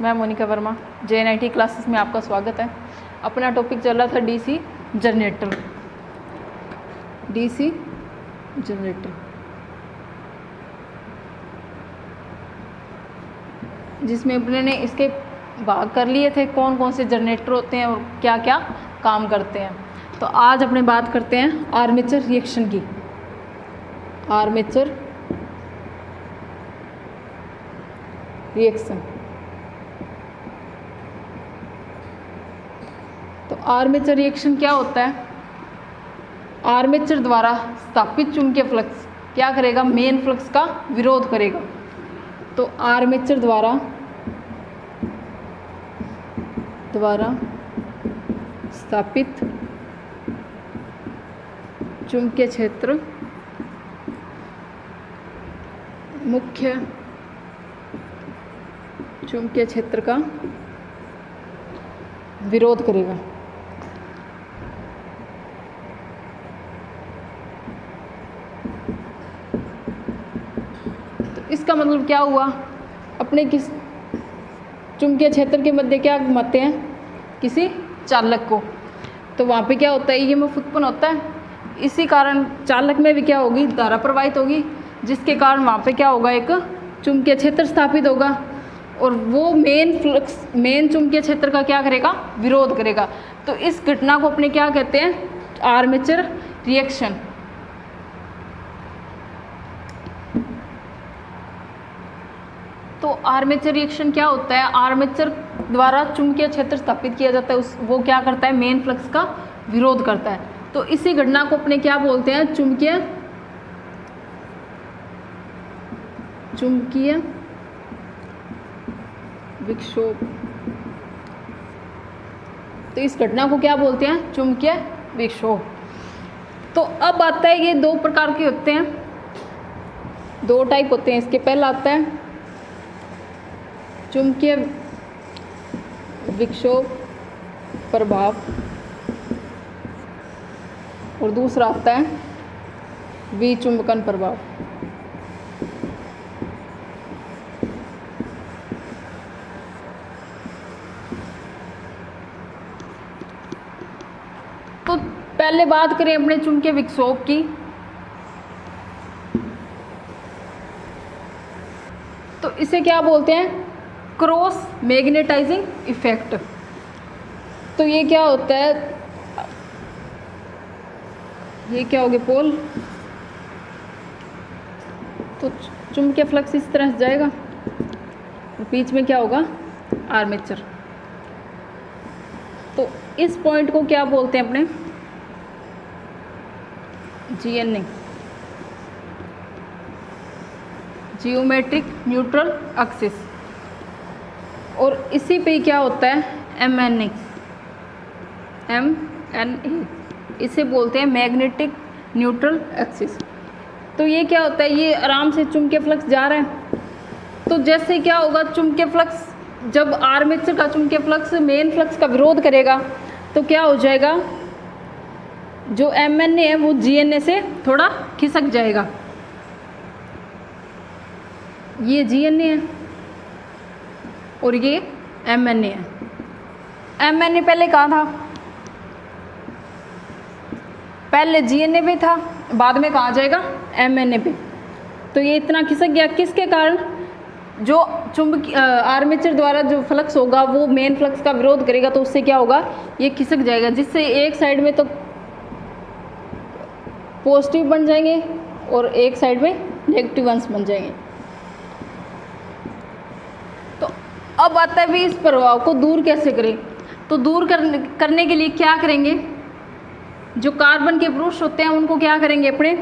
मैं Monika Verma, JNIT classes में आपका स्वागत है। अपना टॉपिक चल रहा था डीसी जनरेटर। जिसमें अपने ने इसके भाग कर लिए थे, कौन कौन से जनरेटर होते हैं और क्या क्या काम करते हैं। तो आज अपने बात करते हैं आर्मेचर रिएक्शन की। Armature reaction. तो आर्मेचर रिएक्शन क्या होता है? आर्मेचर द्वारा स्थापित चुंबकीय फ्लक्स क्या करेगा? मेन फ्लक्स का विरोध करेगा। तो आर्मेचर द्वारा स्थापित चुंबकीय क्षेत्र मुख्य चुंबकीय क्षेत्र का विरोध करेगा। तो इसका मतलब क्या हुआ? अपने किस चुंबकीय क्षेत्र के मध्य क्या घुमाते हैं? किसी चालक को। तो वहाँ पे क्या होता है? ईएमएफ उत्पन्न होता है। इसी कारण चालक में भी क्या होगी? धारा प्रवाहित होगी, जिसके कारण वहाँ पे क्या होगा? एक चुंबकीय क्षेत्र स्थापित होगा और वो मेन चुंबकीय क्षेत्र का क्या करेगा? विरोध करेगा। तो इस घटना को अपने क्या कहते हैं? Armature reaction. तो आर्मेचर रिएक्शन क्या होता है? आर्मेचर द्वारा चुंबकीय क्षेत्र स्थापित किया जाता है, वो क्या करता है? मेन फ्लक्स का विरोध करता है। तो इसी घटना को अपने क्या बोलते हैं? चुंबकीय विक्षोभ। तो इस घटना को क्या बोलते हैं? चुंबकीय विक्षोभ। तो अब आता है, ये दो प्रकार के होते हैं, दो टाइप होते हैं इसके। पहला आता है चुंबकीय विक्षोभ प्रभाव और दूसरा आता है विचुंबकन प्रभाव। तो पहले बात करें अपने चुंबकीय विक्षोभ की। तो इसे क्या बोलते हैं? Cross magnetising effect. तो ये क्या होता है? ये क्या हो गया? पोल। तो चुंबकीय फ्लक्स इस तरह से जाएगा और बीच में क्या होगा? आर्मेचर। तो इस पॉइंट को क्या बोलते हैं अपने? GNA, geometric neutral axis. और इसी पे क्या होता है? MNA। इसे बोलते हैं मैग्नेटिक न्यूट्रल एक्सिस। तो ये क्या होता है? ये आराम से चुंबकीय फ्लक्स जा रहा है। तो जैसे क्या होगा? चुंबकीय फ्लक्स, जब आर्मेचर का चुंबकीय फ्लक्स मेन फ्लक्स का विरोध करेगा तो क्या हो जाएगा? जो MNA है वो GNA से थोड़ा खिसक जाएगा। ये GNA है और ये MNA है। MNA पहले कहाँ था? पहले GNA पे था, बाद में कहाँ जाएगा? MNA पे। तो ये इतना खिसक गया, किसके कारण? जो आर्मेचर द्वारा जो फ्लक्स होगा वो मेन फ्लक्स का विरोध करेगा, तो उससे क्या होगा? ये खिसक जाएगा, जिससे एक साइड में तो पॉजिटिव बन जाएंगे और एक साइड में नेगेटिव अंश बन जाएंगे। तो अब आता है भी इस प्रभाव को दूर कैसे करें? तो दूर करने के लिए क्या करेंगे? जो कार्बन के ब्रुश होते हैं उनको क्या करेंगे? अपने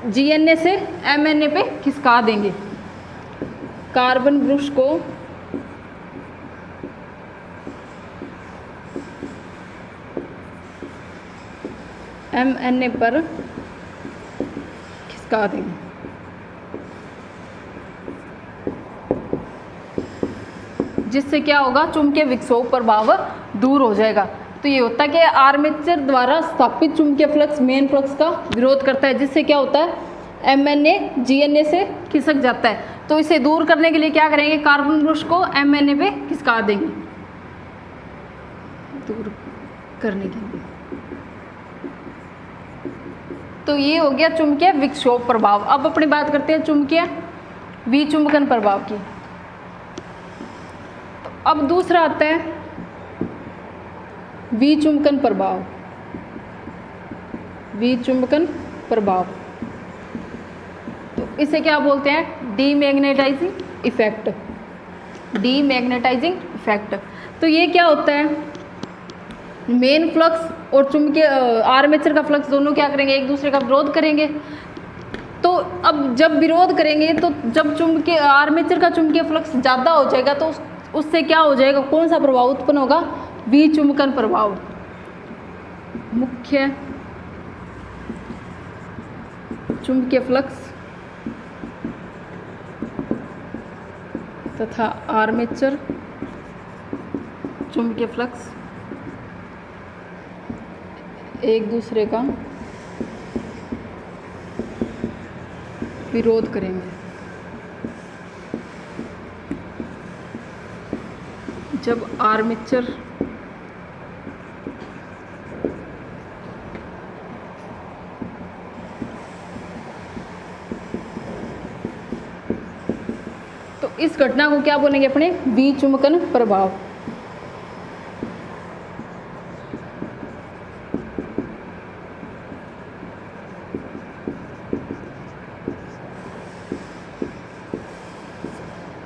GNA से MNA पे खिसका देंगे। कार्बन ब्रुश को MNA पर खिसका देंगे। जिससे क्या होगा? चुंबकीय विक्षोभ प्रभाव दूर हो जाएगा। तो ये होता है कि आर्मेचर द्वारा स्थापित चुंबकीय फ्लक्स मेन फ्लक्स का विरोध करता है, जिससे क्या होता है? MNA GNA से खिसक जाता है। तो इसे दूर करने के लिए क्या करेंगे, कार्बन ब्रश को MNA पे खिसका देंगे दूर करने के लिए। तो ये हो गया चुंबकीय विक्षोभ प्रभाव। अब अपनी बात करते हैं चुंबकीय विचुंबकन प्रभाव की। तो अब दूसरा आता है विचुंबकन प्रभाव। विचुंबकन प्रभाव तो इसे क्या बोलते हैं, डीमैग्नेटाइजिंग इफेक्ट। डीमैग्नेटाइजिंग इफेक्ट तो ये क्या होता है, मेन फ्लक्स और चुंबकीय आर्मेचर का फ्लक्स दोनों क्या करेंगे, एक दूसरे का विरोध करेंगे। तो अब जब विरोध करेंगे तो जब चुंबकीय आर्मेचर का चुंबकीय फ्लक्स ज़्यादा हो जाएगा तो उससे क्या हो जाएगा, कौन सा प्रभाव उत्पन्न होगा, विचुंबकन प्रभाव। मुख्य चुंबकीय फ्लक्स तथा आर्मेचर चुंबकीय फ्लक्स एक दूसरे का विरोध करेंगे। जब आर्मेचर तो इस घटना को क्या बोलेंगे अपने, विचुंबकन प्रभाव।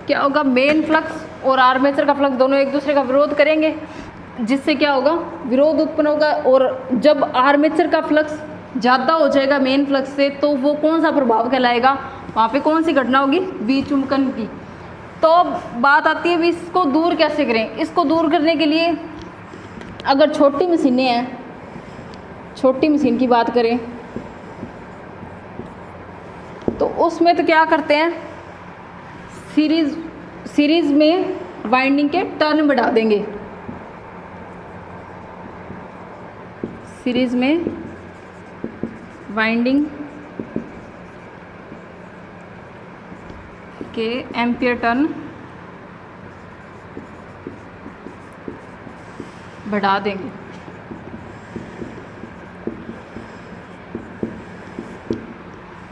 क्या होगा, मेन फ्लक्स और आर्मेचर का फ्लक्स दोनों एक दूसरे का विरोध करेंगे, जिससे क्या होगा, विरोध उत्पन्न होगा। और जब आर्मेचर का फ्लक्स ज़्यादा हो जाएगा मेन फ्लक्स से तो वो कौन सा प्रभाव कहलाएगा, वहाँ पे कौन सी घटना होगी, विचुंबकन की। तो बात आती है भी इसको दूर कैसे करें। इसको दूर करने के लिए अगर छोटी मशीनें हैं, छोटी मशीन की बात करें तो उसमें तो क्या करते हैं, सीरीज में वाइंडिंग के टर्न बढ़ा देंगे। सीरीज में वाइंडिंग के एम्पियर टर्न बढ़ा देंगे।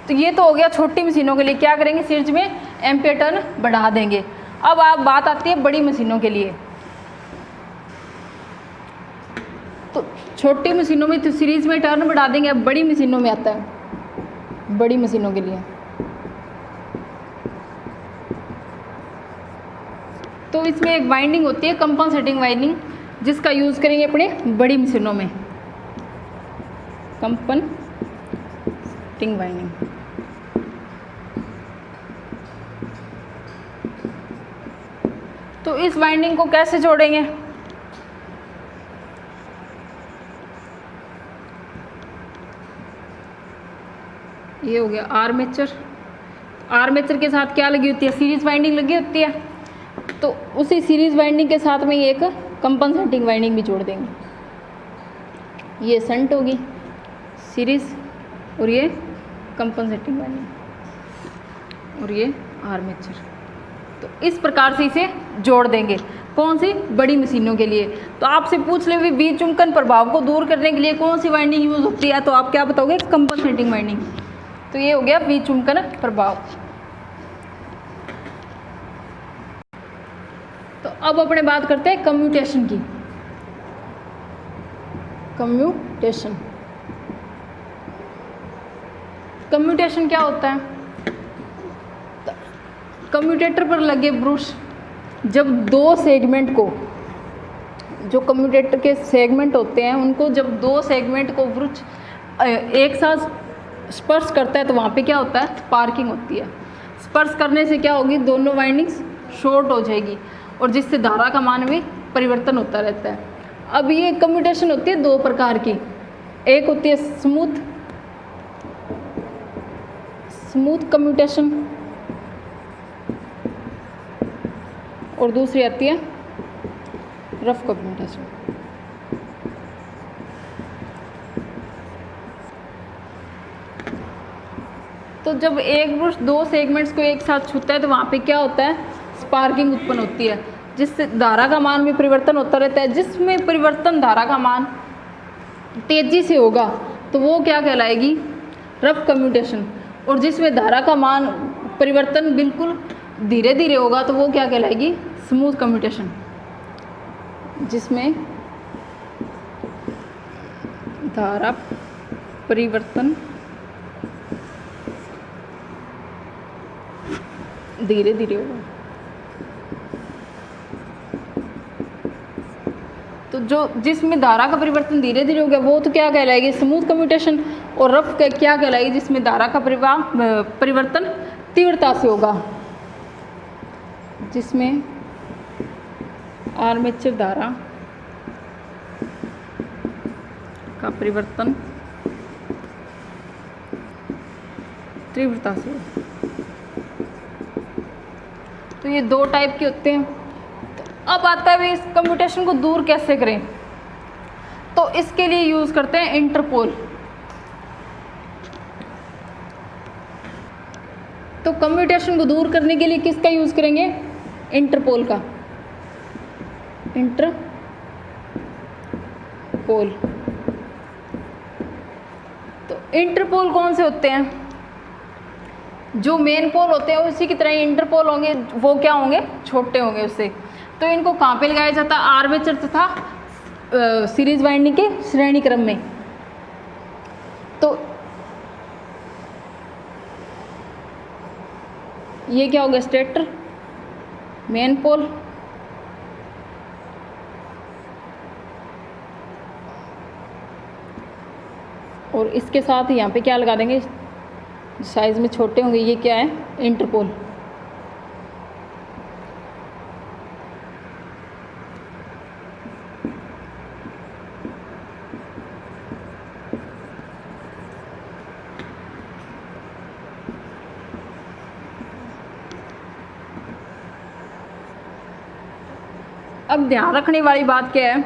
तो ये तो हो गया छोटी मशीनों के लिए, क्या करेंगे, सीरीज में एम्पियर टर्न बढ़ा देंगे। अब आप बात आती है बड़ी मशीनों के लिए। तो छोटी मशीनों में तो सीरीज में टर्न बढ़ा देंगे। अब बड़ी मशीनों में आता है, बड़ी मशीनों के लिए तो इसमें एक वाइंडिंग होती है कंपनसेटिंग वाइंडिंग, जिसका यूज़ करेंगे अपने बड़ी मशीनों में, कंपनसेटिंग वाइंडिंग। तो इस वाइंडिंग को कैसे जोड़ेंगे, ये हो गया आर्मेचर। आर्मेचर के साथ क्या लगी होती है, सीरीज वाइंडिंग लगी होती है। तो उसी सीरीज वाइंडिंग के साथ में एक कंपनसेटिंग वाइंडिंग भी जोड़ देंगे। ये शंट होगी सीरीज और ये कंपनसेटिंग वाइंडिंग और ये आर्मेचर। तो इस प्रकार से इसे जोड़ देंगे, कौन सी, बड़ी मशीनों के लिए। तो आपसे पूछ ले भी विचुंबकन प्रभाव को दूर करने के लिए कौन सी वाइंडिंग यूज होती है, तो आप क्या बताओगे, कंपनसेटिंग वाइंडिंग। तो ये हो गया विचुंबकन प्रभाव। तो अब अपने बात करते हैं कम्यूटेशन की। कम्यूटेशन, कम्यूटेशन क्या होता है, कम्यूटेटर पर लगे ब्रश जब दो सेगमेंट को, जो कम्यूटेटर के सेगमेंट होते हैं उनको जब दो सेगमेंट को ब्रश एक साथ स्पर्श करता है तो वहाँ पे क्या होता है, स्पार्किंग होती है। स्पर्श करने से क्या होगी, दोनों वाइंडिंग्स शॉर्ट हो जाएगी और जिससे धारा का मान में परिवर्तन होता रहता है। अब ये कम्यूटेशन होती है दो प्रकार की, एक होती है स्मूथ कम्यूटेशन और दूसरी आती है रफ कम्यूटेशन। तो तो जब एक ब्रश दो सेगमेंट्स को एक साथ छूता है तो वहाँ पे क्या होता है, स्पार्किंग उत्पन्न होती है, जिससे धारा का मान में परिवर्तन होता रहता है। जिसमें परिवर्तन धारा का मान तेजी से होगा तो वो क्या कहलाएगी, रफ कम्यूटेशन। और जिसमें धारा का मान परिवर्तन बिल्कुल धीरे धीरे होगा तो वो क्या कहलाएगी, स्मूथ कम्यूटेशन। जिसमें धारा परिवर्तन धीरे धीरे होगा तो जो जिसमें धारा का परिवर्तन धीरे धीरे हो गया वो तो क्या कहलाएगी, स्मूथ कम्यूटेशन। और रफ क्या कहलाएगी, जिसमें धारा का परिवर्तन तीव्रता से होगा, जिसमें आर्मेचर धारा का परिवर्तन तीव्रता से होगा। तो ये दो टाइप के होते हैं। तो अब आता है इस कम्यूटेशन को दूर कैसे करें, तो इसके लिए यूज़ करते हैं इंटरपोल। तो कम्यूटेशन को दूर करने के लिए किसका यूज़ करेंगे, इंटरपोल का। इंटरपोल तो इंटरपोल कौन से होते हैं, जो मेन पोल होते हैं उसी की तरह इंटरपोल होंगे, वो क्या होंगे, छोटे होंगे उससे। तो इनको कहाँ पे लगाया जाता है, आर्मेचर तथा सीरीज वाइंडिंग के श्रेणी क्रम में। तो ये क्या होगा, स्टेटर, मेन पोल, और इसके साथ यहाँ पे क्या लगा देंगे, साइज में छोटे होंगे, ये क्या है, इंटरपोल। अब ध्यान रखने वाली बात क्या है,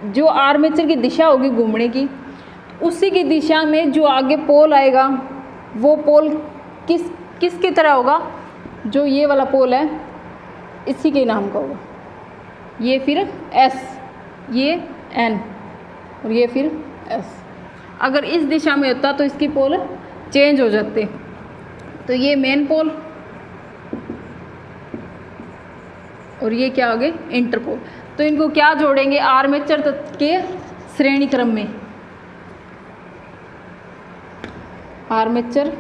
जो आर्मेचर की दिशा होगी घूमने की, उसी की दिशा में जो आगे पोल आएगा वो पोल किसकी तरह होगा, जो ये वाला पोल है इसी के नाम का होगा। ये फिर S, ये N और ये फिर S। अगर इस दिशा में होता तो इसकी पोल चेंज हो जाते। तो ये मेन पोल और ये क्या हो गए, इंटरपोल। तो इनको क्या जोड़ेंगे, आर्मेचर के श्रेणी क्रम में, आर्मेचर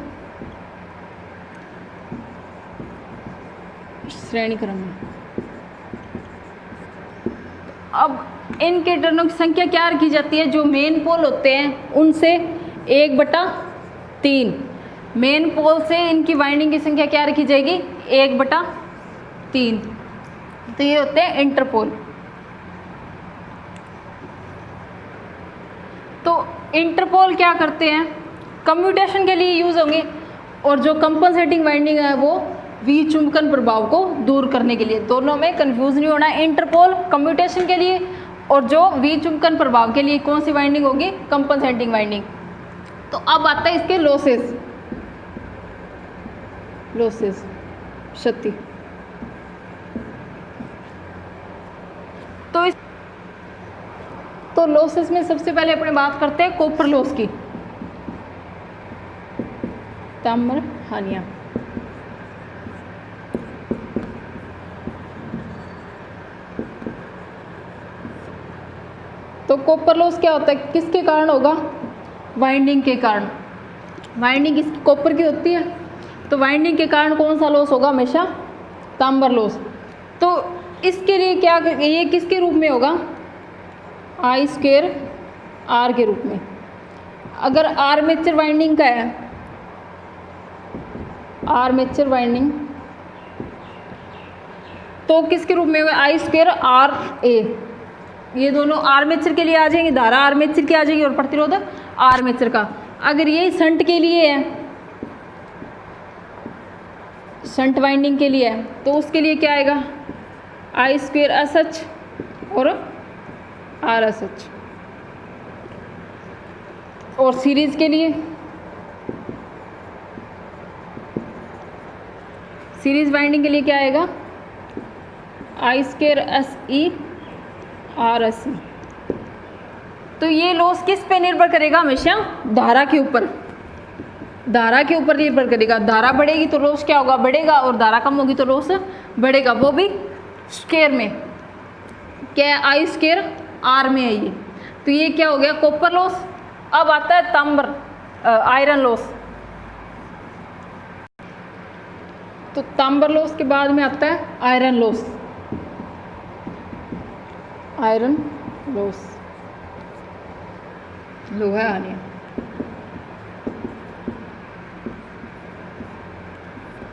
श्रेणी क्रम में। अब इनके टर्नों की संख्या क्या रखी जाती है, जो मेन पोल होते हैं उनसे 1/3। मेन पोल से इनकी वाइंडिंग की संख्या क्या रखी जाएगी, 1/3। तो ये होते हैं इंटरपोल। तो इंटरपोल क्या करते हैं, कम्यूटेशन के लिए यूज़ होंगे, और जो कंपनसेटिंग वाइंडिंग है वो विचुंबकन प्रभाव को दूर करने के लिए। दोनों में कंफ्यूज नहीं होना, इंटरपोल कम्यूटेशन के लिए और जो विचुंबकन प्रभाव के लिए कौन सी वाइंडिंग होगी, कंपनसेटिंग वाइंडिंग। तो अब आता है इसके लॉसेस, क्षति। तो लॉसेस में सबसे पहले अपने बात करते हैं कॉपर लॉस की, ताम्र हानियां। तो कॉपर लॉस क्या होता है, किसके कारण होगा, वाइंडिंग के कारण। वाइंडिंग इसकी कॉपर की होती है, तो वाइंडिंग के कारण कौन सा लॉस होगा, हमेशा तांबर लॉस। तो इसके लिए क्या, ये किसके रूप में होगा, I²R के रूप में। अगर आर्मेचर वाइंडिंग का है, आर्मेचर वाइंडिंग, तो किसके रूप में होगा, I²RA। ये दोनों आर्मेचर के लिए आ जाएंगे, धारा आर्मेचर की आ जाएगी और प्रतिरोध आर्मेचर का। अगर ये शंट के लिए है, शंट वाइंडिंग के लिए है, तो उसके लिए क्या आएगा, I²SH और RSH। और सीरीज के लिए सीरीज बाइंडिंग के लिए क्या आएगा, I² SE RSE। तो ये लॉस किस पे निर्भर करेगा, हमेशा धारा के ऊपर, धारा के ऊपर निर्भर करेगा। धारा बढ़ेगी तो लॉस क्या होगा, बढ़ेगा, और धारा कम होगी तो लॉस बढ़ेगा, वो भी स्क्वायर में, क्या I² R में है ये। तो ये क्या हो गया, कॉपर लॉस। अब आता है तांबर आयरन लॉस। तो तांबर लॉस के बाद में आता है आयरन लॉस। आयरन लॉस लोहा आने।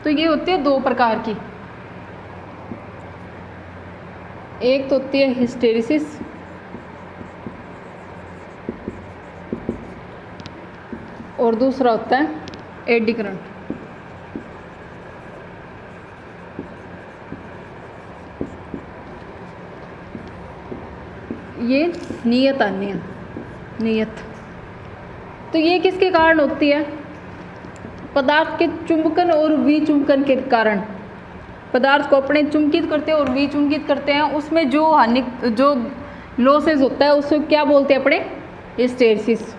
तो ये होती है दो प्रकार की, एक तो होती है हिस्टेरिसिस और दूसरा होता है एडी करंट। ये नियत आनी है, नियत। तो ये किसके कारण होती है, पदार्थ के चुंबकन और विचुंबकन के कारण। पदार्थ को अपने चुंबकित करते हैं और विचुंबकित करते हैं, उसमें जो जो लॉसेस होता है उसको क्या बोलते हैं अपने, हिस्टेरिसिस।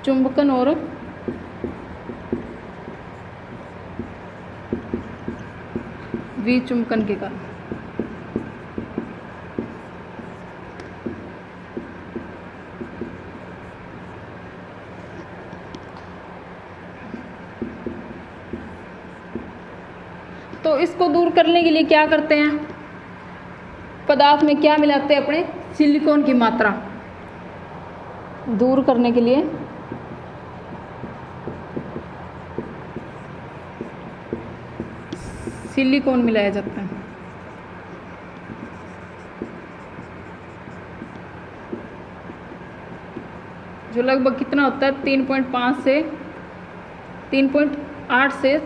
चुंबकन और विचुंबकन के कारण। तो इसको दूर करने के लिए क्या करते हैं, पदार्थ में क्या मिलाते हैं, अपने सिलिकॉन की मात्रा दूर करने के लिए सिलिकॉन मिलाया जाता है। जो लगभग कितना होता है, 3.5 से 3.8 से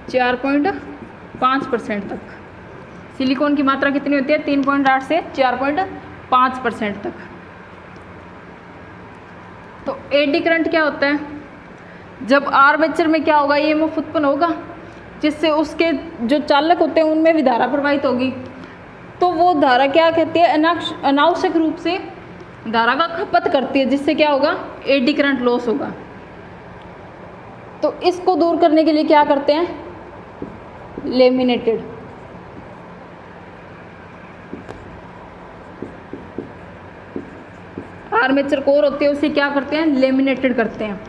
4.5% तक। सिलिकॉन की मात्रा कितनी होती है, 3.8 से 4.5% तक। तो एडी करंट क्या होता है, जब आर्मेचर में क्या होगा, ईएमएफ उत्पन्न होगा, जिससे उसके जो चालक होते हैं उनमें भी धारा प्रवाहित होगी। तो वो धारा क्या कहती है, अनावश्यक रूप से धारा का खपत करती है, जिससे क्या होगा, एडी करंट लॉस होगा। तो इसको दूर करने के लिए क्या करते हैं, लेमिनेटेड। आर्मेचर कोर होती है, उसे क्या करते हैं, लेमिनेटेड करते हैं।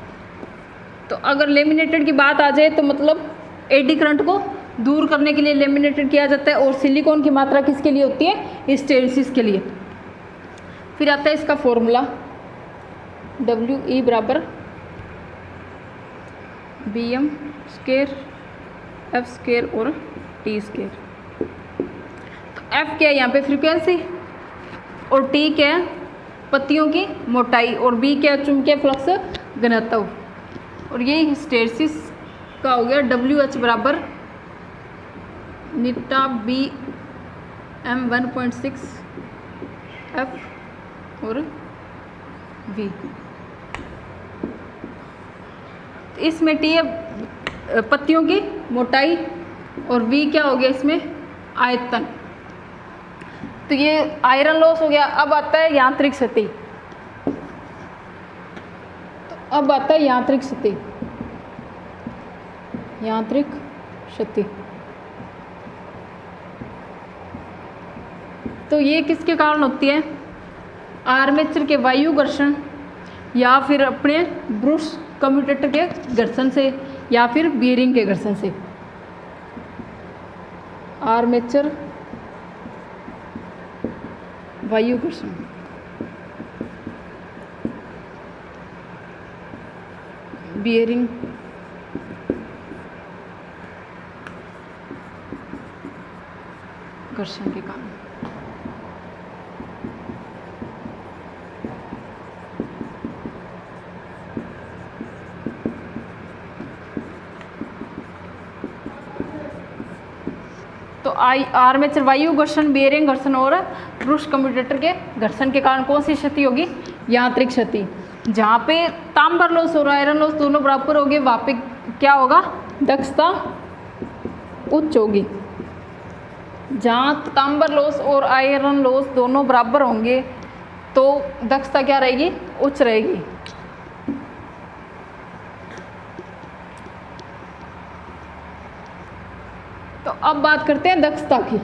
तो अगर लेमिनेटेड की बात आ जाए तो मतलब एडी करंट को दूर करने के लिए लेमिनेटेड किया जाता है। और सिलिकॉन की मात्रा किसके लिए होती है, हिस्टेरिसिस के लिए। फिर आता है इसका फॉर्मूला, WE बराबर Bm² F² और T²। तो F क्या है यहाँ पे, फ्रीक्वेंसी, और T क्या है, पत्तियों की मोटाई, और B क्या है, चुंबकीय फ्लक्स घनत्व। और ये हिस्टेरिसिस का हो गया, WH बराबर निटा Bm 1.6 F और V। इसमें T है पत्तियों की मोटाई, और V क्या हो गया इसमें, आयतन। तो ये आयरन लॉस हो गया। अब आता है यांत्रिक क्षति। तो अब आता है यांत्रिक क्षति। यांत्रिक क्षति तो ये किसके कारण होती है, आर्मेचर के वायु घर्षण, या फिर अपने ब्रुश कम्यूटेटर के घर्षण से, या फिर बीयरिंग के घर्षण से। आर्मेचर वायु घर्षण, बीयरिंग घर्षण के कारण। तो आर्मेचर वायु घर्षण, बेयरिंग घर्षण और ब्रुश कम्यूटेटर के घर्षण के कारण कौन सी क्षति होगी, यांत्रिक क्षति। जहाँ पे तांबर लॉस और आयरन लॉस दोनों बराबर हो गए, वहाँ पे क्या होगा, दक्षता उच्च होगी। जहाँ तांबर लॉस और आयरन लॉस दोनों बराबर होंगे तो दक्षता क्या रहेगी, उच्च रहेगी। तो अब बात करते हैं दक्षता की।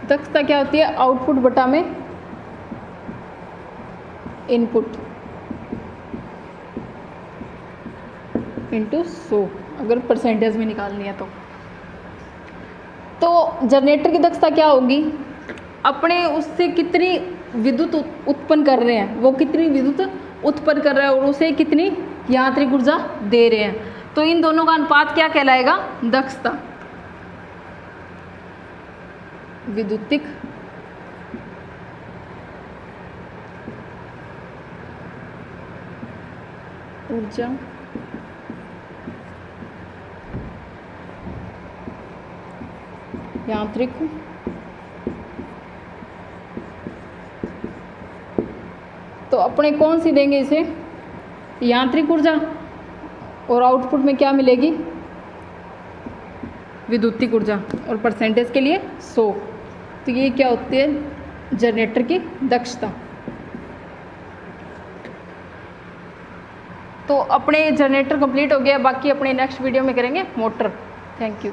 दक्षता क्या होती है, आउटपुट बटा में इनपुट इंटू 100, अगर परसेंटेज में निकालनी है तो जनरेटर की दक्षता क्या होगी, अपने उससे कितनी विद्युत उत्पन्न कर रहे हैं, वो कितनी विद्युत उत्पन्न कर रहे हैं और उसे कितनी यांत्रिक ऊर्जा दे रहे हैं, तो इन दोनों का अनुपात क्या कहलाएगा, दक्षता। विद्युतिक ऊर्जा यांत्रिक तो अपने कौन सी देंगे इसे, यांत्रिक ऊर्जा, और आउटपुट में क्या मिलेगी, विद्युतिक ऊर्जा, और परसेंटेज के लिए 100। तो ये क्या होती है जनरेटर की दक्षता। तो अपने जनरेटर कंप्लीट हो गया, बाकी अपने नेक्स्ट वीडियो में करेंगे मोटर। Thank you.